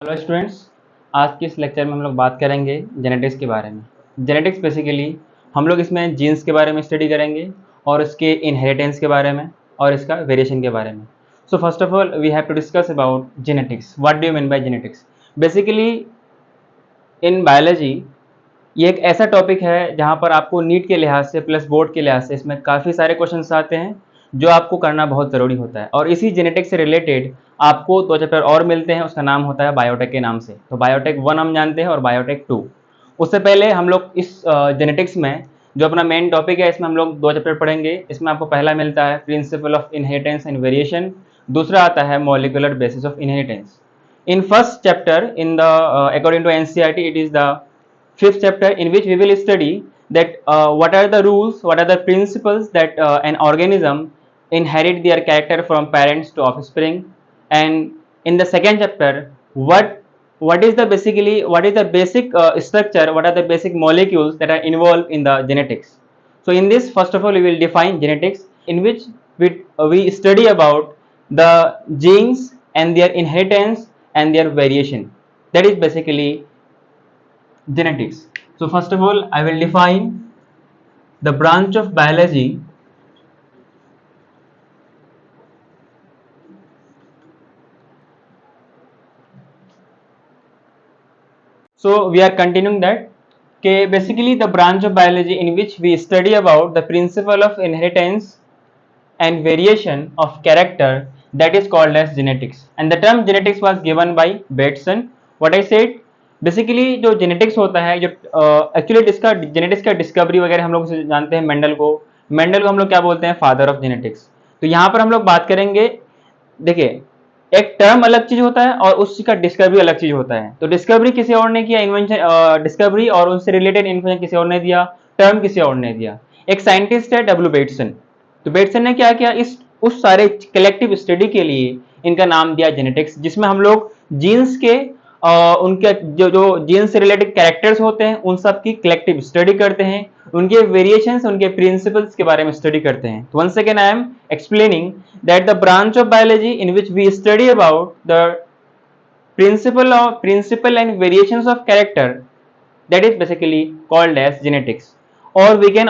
Hello students, आज के इस लेक्चर में हम लोग बात करेंगे जेनेटिक्स के बारे में। जेनेटिक्स बेसिकली हम लोग इसमें जीन्स के बारे में स्टडी करेंगे और इसके इनहेरिटेंस के बारे में और इसका वेरिएशन के बारे में। So first of all we have to discuss about genetics. What do you mean by genetics? Basically in biology ये एक ऐसा टॉपिक है जहाँ पर आपको नीट के लिहाज से प्लस बोर्ड के लिहाज से इसमें काफ़ी सारे क्वेश्चंस आते हैं जो आपको करना बहुत ज़रूरी होता है। और इसी जेनेटिक्स से रिलेटेड आपको 2 चैप्टर और मिलते हैं, उसका नाम होता है बायोटेक के नाम से। तो बायोटेक 1 हम जानते हैं और बायोटेक 2। उससे पहले हम लोग इस जेनेटिक्स में जो अपना मेन टॉपिक है इसमें हम लोग 2 चैप्टर पढ़ेंगे। इसमें आपको पहला मिलता है principle of inheritance and variation, दूसरा आता है molecular basis of inheritance. In first chapter, in the according to NCERT, it is the 5th chapter in which we will study that what are the rules, what are the principles that an organism inherit their character from parents to offspring. And in the second chapter, what is the basic structure, what are the basic molecules that are involved in the genetics. So in this, first of all, we will define genetics, in which we study about the genes and their inheritance and their variation. That is basically genetics. So first of all, I will define the branch of biology so we are continuing that basically the branch of biology in which we study about the principle of inheritance and variation of character, that is called as genetics. And the term genetics was given by Bateson. What I said, basically जो genetics होता है, जो actually इसका genetics का discovery वगैरह हम लोग जानते हैं मेंडल को हम लोग क्या बोलते हैं? Father of genetics. तो यहाँ पर हम लोग बात करेंगे, देखिए एक टर्म अलग चीज होता है और उसका डिस्कवरी अलग चीज होता है। तो डिस्कवरी किसी और ने किया, इन्वेंशन डिस्कवरी और उससे रिलेटेड इन्वेंशन किसी और ने दिया, टर्म किसी और ने दिया। एक साइंटिस्ट है डब्ल्यू बेटसन। तो बेटसन ने क्या किया, इस उस सारे कलेक्टिव स्टडी के लिए इनका नाम दिया जेनेटिक्स, जिसमें हम लोग जीन्स के उनके जो जीन्स से रिलेटेड कैरेक्टर्स होते हैं उन सब की कलेक्टिव स्टडी करते हैं, उनके वेरिएशंस, उनके प्रिंसिपल्स के बारे में स्टडी करते हैं। तो once again I am explaining that the branch of biology in which we study about the principle and variations of character, that is basically called as genetics. Or we can